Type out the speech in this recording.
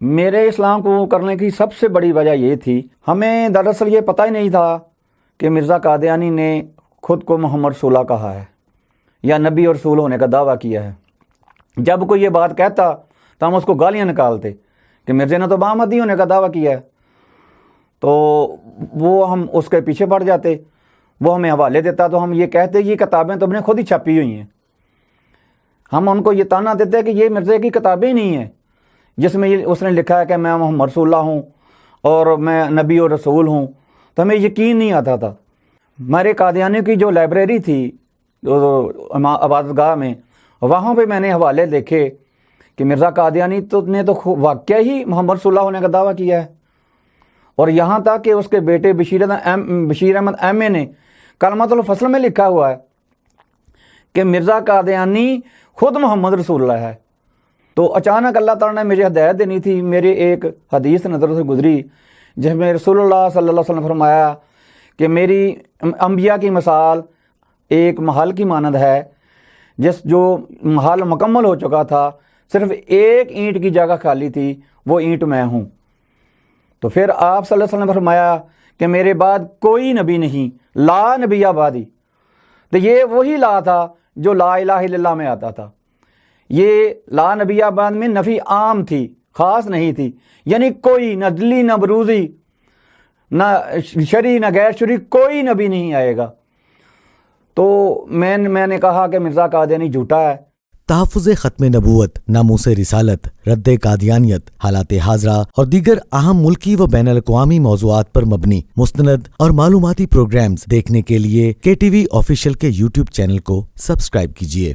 میرے اسلام کو کرنے کی سب سے بڑی وجہ یہ تھی، ہمیں دراصل یہ پتہ ہی نہیں تھا کہ مرزا قادیانی نے خود کو محمد رسول اللہ کہا ہے یا نبی اور رسول ہونے کا دعویٰ کیا ہے۔ جب کوئی یہ بات کہتا تو ہم اس کو گالیاں نکالتے کہ مرزا نے تو محمدی ہونے کا دعویٰ کیا ہے، تو وہ ہم اس کے پیچھے پڑ جاتے، وہ ہمیں حوالے دیتا تو ہم یہ کہتے یہ کتابیں تو ہم نے خود ہی چھپی ہوئی ہیں۔ ہم ان کو یہ تانا دیتے کہ یہ مرزا کی کتابیں ہی نہیں ہیں جس میں اس نے لکھا ہے کہ میں محمد رسول اللہ ہوں اور میں نبی اور رسول ہوں، تو ہمیں یقین نہیں آتا تھا۔ ہمارے قادیانی کی جو لائبریری تھی عبادت گاہ میں، وہاں پہ میں نے حوالے دیکھے کہ مرزا قادیانی نے تو واقعہ ہی محمد رسول اللہ ہونے کا دعویٰ کیا ہے، اور یہاں تک کہ اس کے بیٹے بشیر احمد ایم اے نے کلمۃ الفصل میں لکھا ہوا ہے کہ مرزا قادیانی خود محمد رسول اللہ ہے۔ تو اچانک اللہ تعالیٰ نے مجھے ہدایت دینی تھی، میرے ایک حدیث نظر سے گزری جس میں رسول اللہ صلی اللہ علیہ وسلم نے فرمایا کہ میری انبیاء کی مثال ایک محل کی مانند ہے، جو محل مکمل ہو چکا تھا، صرف ایک اینٹ کی جگہ خالی تھی، وہ اینٹ میں ہوں۔ تو پھر آپ صلی اللہ علیہ وسلم نے فرمایا کہ میرے بعد کوئی نبی نہیں، لا نبی بعدی۔ تو یہ وہی لا تھا جو لا الہ الا اللہ میں آتا تھا۔ یہ لا نبی بعد میں نفی عام تھی، خاص نہیں تھی، یعنی کوئی نہ دلی نہ بروزی نہ شرعی نہ غیر شرعی کوئی نبی نہیں آئے گا۔ تو میں نے کہا کہ مرزا قادیانی جھوٹا ہے۔ تحفظ ختم نبوت، ناموس رسالت، رد قادیانیت، حالات حاضرہ اور دیگر اہم ملکی و بین الاقوامی موضوعات پر مبنی مستند اور معلوماتی پروگرامز دیکھنے کے لیے KTV آفیشیل کے YouTube چینل کو سبسکرائب کیجیے۔